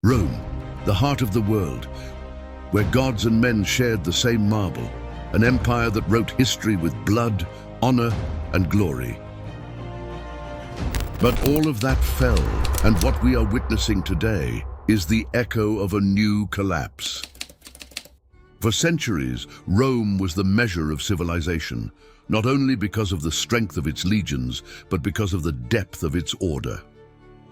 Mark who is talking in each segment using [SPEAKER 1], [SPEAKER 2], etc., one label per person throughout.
[SPEAKER 1] Rome, the heart of the world, where gods and men shared the same marble, an empire that wrote history with blood, honor, and glory. But all of that fell, and what we are witnessing today is the echo of a new collapse. For centuries, Rome was the measure of civilization, not only because of the strength of its legions, but because of the depth of its order.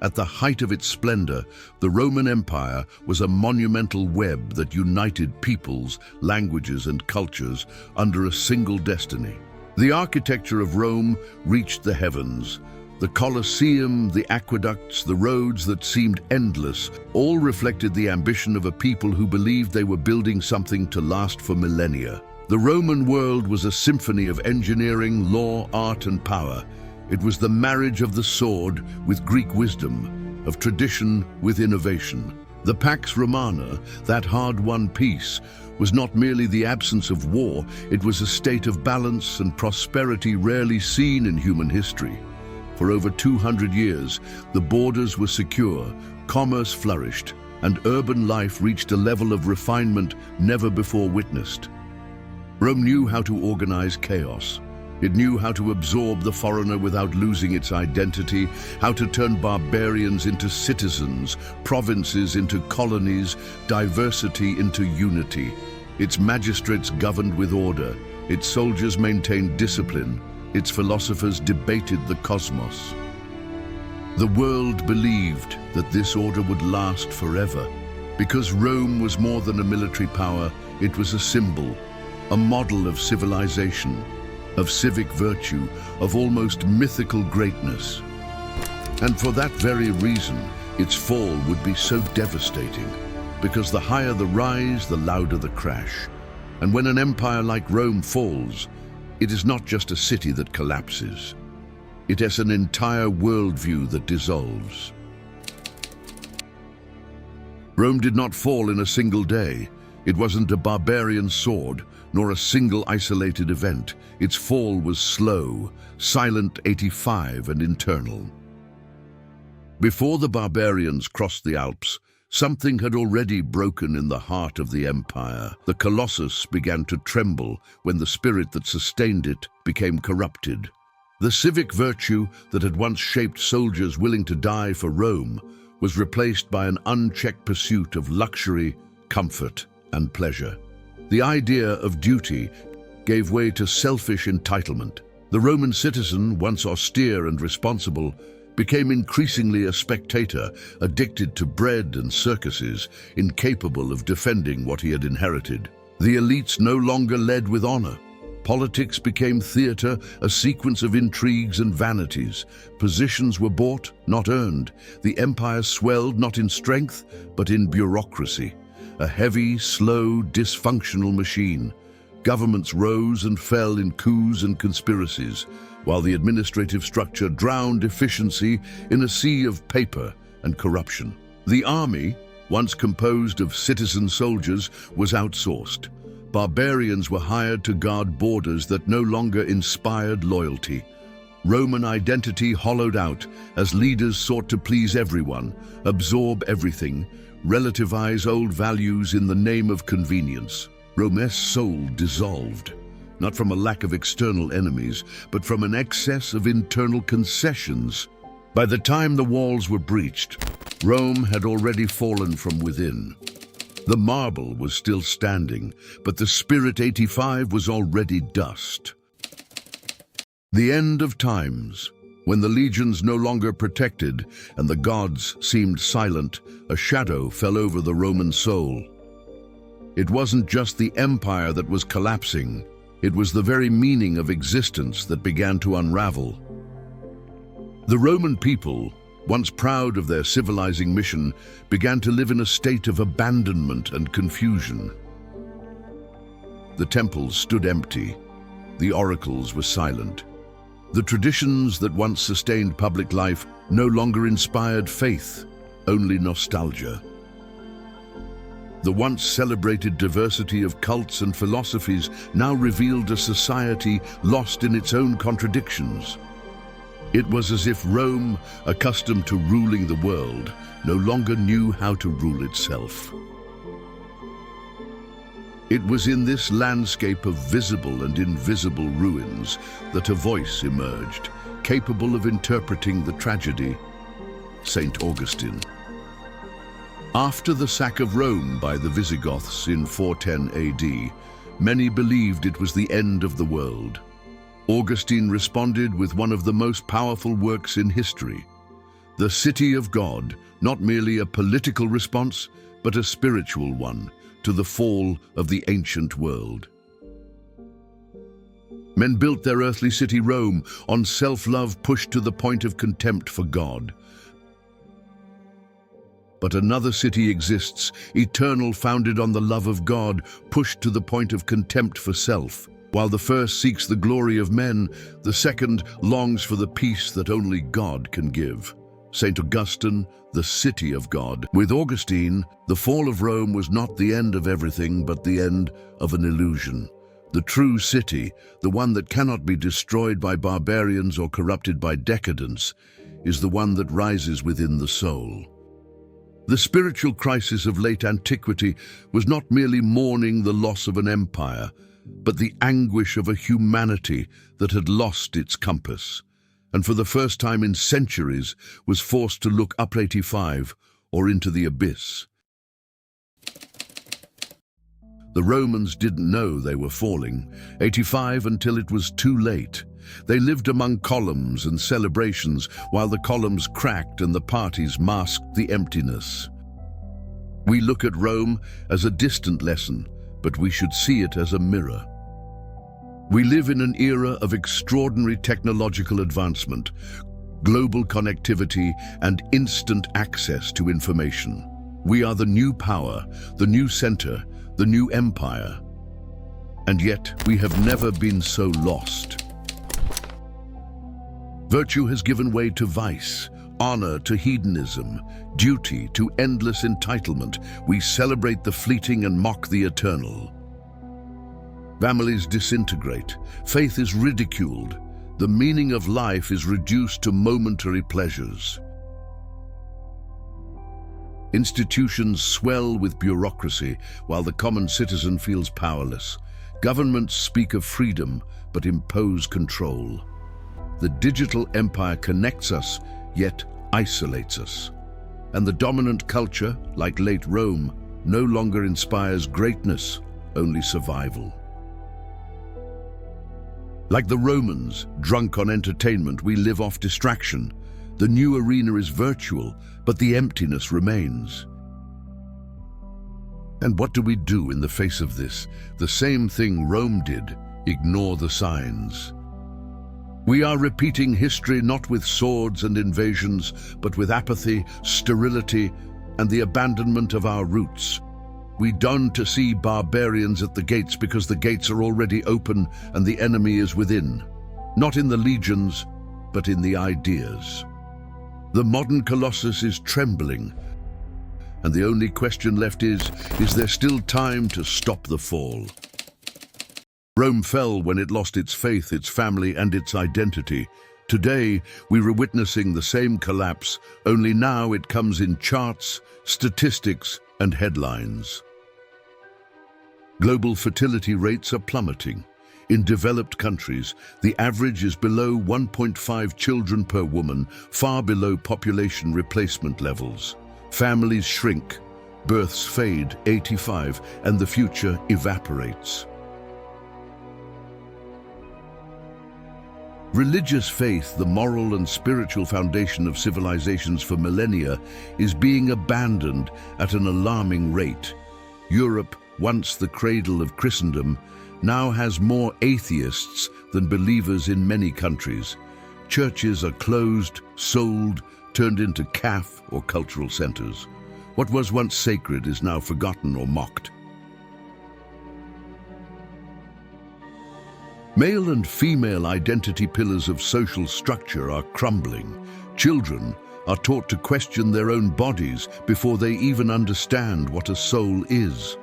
[SPEAKER 1] At the height of its splendor, the Roman Empire was a monumental web that united peoples, languages, and cultures under a single destiny. The architecture of Rome reached the heavens. The Colosseum, the aqueducts, the roads that seemed endless, all reflected the ambition of a people who believed they were building something to last for millennia. The Roman world was a symphony of engineering, law, art, and power. It was the marriage of the sword with Greek wisdom, of tradition with innovation. The Pax Romana, that hard-won peace, was not merely the absence of war, it was a state of balance and prosperity rarely seen in human history. For over 200 years, the borders were secure, commerce flourished, and urban life reached a level of refinement never before witnessed. Rome knew how to organize chaos. It knew how to absorb the foreigner without losing its identity, how to turn barbarians into citizens, provinces into colonies, diversity into unity. Its magistrates governed with order, its soldiers maintained discipline, its philosophers debated the cosmos. The world believed that this order would last forever. Because Rome was more than a military power, it was a symbol, a model of civilization, of civic virtue, of almost mythical greatness. And for that very reason, its fall would be so devastating, because the higher the rise, the louder the crash. And when an empire like Rome falls, it is not just a city that collapses. It is an entire worldview that dissolves. Rome did not fall in a single day. It wasn't a barbarian sword, nor a single isolated event. Its fall was slow, silent, 85, and internal. Before the barbarians crossed the Alps, something had already broken in the heart of the empire. The Colossus began to tremble when the spirit that sustained it became corrupted. The civic virtue that had once shaped soldiers willing to die for Rome was replaced by an unchecked pursuit of luxury, comfort, and pleasure. The idea of duty gave way to selfish entitlement. The Roman citizen, once austere and responsible, became increasingly a spectator, addicted to bread and circuses, incapable of defending what he had inherited. The elites no longer led with honor. Politics became theater, a sequence of intrigues and vanities. Positions were bought, not earned. The empire swelled not in strength, but in bureaucracy. A heavy, slow, dysfunctional machine. Governments rose and fell in coups and conspiracies, while the administrative structure drowned efficiency in a sea of paper and corruption. The army, once composed of citizen soldiers, was outsourced. Barbarians were hired to guard borders that no longer inspired loyalty. Roman identity hollowed out as leaders sought to please everyone, absorb everything, relativize old values in the name of convenience. Rome's soul dissolved, not from a lack of external enemies, but from an excess of internal concessions. By the time the walls were breached, Rome had already fallen from within. The marble was still standing, but the spirit 85 was already dust. The end of times, when the legions no longer protected and the gods seemed silent, a shadow fell over the Roman soul. It wasn't just the empire that was collapsing, it was the very meaning of existence that began to unravel. The Roman people, once proud of their civilizing mission, began to live in a state of abandonment and confusion. The temples stood empty, the oracles were silent. The traditions that once sustained public life no longer inspired faith, only nostalgia. The once celebrated diversity of cults and philosophies now revealed a society lost in its own contradictions. It was as if Rome, accustomed to ruling the world, no longer knew how to rule itself. It was in this landscape of visible and invisible ruins that a voice emerged, capable of interpreting the tragedy: Saint Augustine. After the sack of Rome by the Visigoths in 410 AD, many believed it was the end of the world. Augustine responded with one of the most powerful works in history, the City of God, not merely a political response, but a spiritual one to the fall of the ancient world. Men built their earthly city Rome on self-love pushed to the point of contempt for God. But another city exists, eternal, founded on the love of God, pushed to the point of contempt for self. While the first seeks the glory of men, the second longs for the peace that only God can give. Saint Augustine, the City of God. With Augustine, the fall of Rome was not the end of everything, but the end of an illusion. The true city, the one that cannot be destroyed by barbarians or corrupted by decadence, is the one that rises within the soul. The spiritual crisis of late antiquity was not merely mourning the loss of an empire, but the anguish of a humanity that had lost its compass, and for the first time in centuries was forced to look up 85 or into the abyss. The Romans didn't know they were falling, 85, until it was too late. They lived among columns and celebrations while the columns cracked and the parties masked the emptiness. We look at Rome as a distant lesson, but we should see it as a mirror. We live in an era of extraordinary technological advancement, global connectivity, and instant access to information. We are the new power, the new center, the new empire. And yet, we have never been so lost. Virtue has given way to vice, honor to hedonism, duty to endless entitlement. We celebrate the fleeting and mock the eternal. Families disintegrate, faith is ridiculed, the meaning of life is reduced to momentary pleasures. Institutions swell with bureaucracy while the common citizen feels powerless. Governments speak of freedom but impose control. The digital empire connects us, yet isolates us. And the dominant culture, like late Rome, no longer inspires greatness, only survival. Like the Romans, drunk on entertainment, we live off distraction. The new arena is virtual, but the emptiness remains. And what do we do in the face of this? The same thing Rome did: ignore the signs. We are repeating history not with swords and invasions, but with apathy, sterility, and the abandonment of our roots. We don to see barbarians at the gates because the gates are already open and the enemy is within. Not in the legions, but in the ideas. The modern colossus is trembling, and the only question left is there still time to stop the fall? Rome fell when it lost its faith, its family, and its identity. Today, we are witnessing the same collapse, only now it comes in charts, statistics, and headlines. Global fertility rates are plummeting. In developed countries, the average is below 1.5 children per woman, far below population replacement levels. Families shrink, births fade, 85, and the future evaporates. Religious faith, the moral and spiritual foundation of civilizations for millennia, is being abandoned at an alarming rate. Europe, once the cradle of Christendom, now has more atheists than believers in many countries. Churches are closed, sold, turned into cafe or cultural centers. What was once sacred is now forgotten or mocked. Male and female identity pillars of social structure are crumbling. Children are taught to question their own bodies before they even understand what a soul is.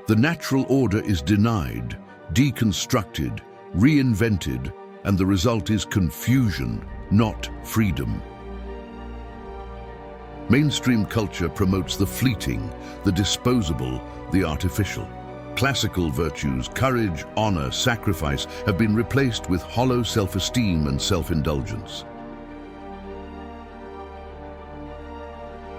[SPEAKER 1] The natural order is denied, deconstructed, reinvented, and the result is confusion, not freedom. Mainstream culture promotes the fleeting, the disposable, the artificial. Classical virtues, courage, honor, sacrifice, have been replaced with hollow self-esteem and self-indulgence.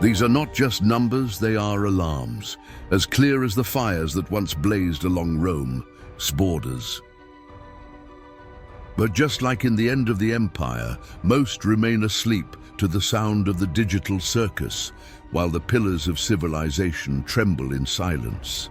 [SPEAKER 1] These are not just numbers, they are alarms, as clear as the fires that once blazed along Rome's borders. But just like in the end of the empire, most remain asleep to the sound of the digital circus, while the pillars of civilization tremble in silence.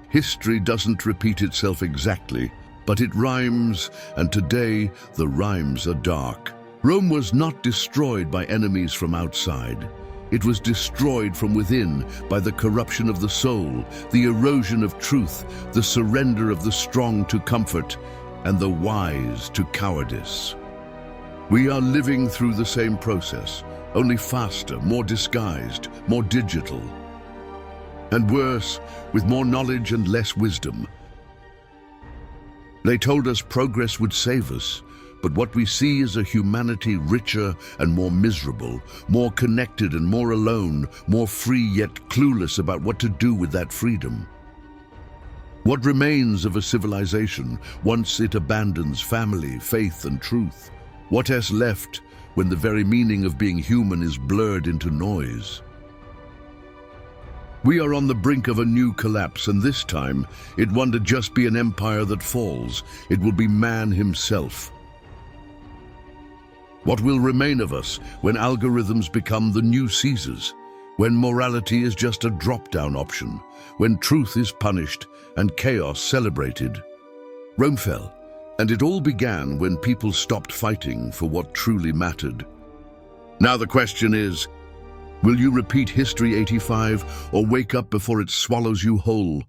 [SPEAKER 1] History doesn't repeat itself exactly, but it rhymes, and today the rhymes are dark. Rome was not destroyed by enemies from outside. It was destroyed from within by the corruption of the soul, the erosion of truth, the surrender of the strong to comfort, and the wise to cowardice. We are living through the same process, only faster, more disguised, more digital. And worse, with more knowledge and less wisdom. They told us progress would save us, but what we see is a humanity richer and more miserable, more connected and more alone, more free yet clueless about what to do with that freedom. What remains of a civilization once it abandons family, faith, and truth? What is left when the very meaning of being human is blurred into noise? We are on the brink of a new collapse, and this time, it won't just be an empire that falls, it will be man himself. What will remain of us when algorithms become the new Caesars? When morality is just a drop-down option? When truth is punished and chaos celebrated? Rome fell, and it all began when people stopped fighting for what truly mattered. Now the question is, will you repeat History 85 or wake up before it swallows you whole?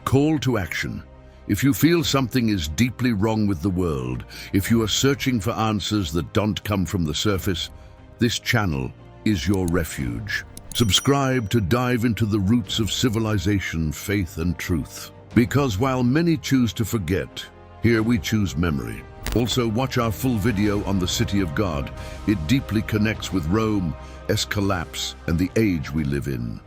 [SPEAKER 1] Call to action. If you feel something is deeply wrong with the world, if you are searching for answers that don't come from the surface, this channel is your refuge. Subscribe to dive into the roots of civilization, faith, and truth. Because while many choose to forget, here we choose memory. Also, watch our full video on the City of God. It deeply connects with Rome's collapse and the age we live in.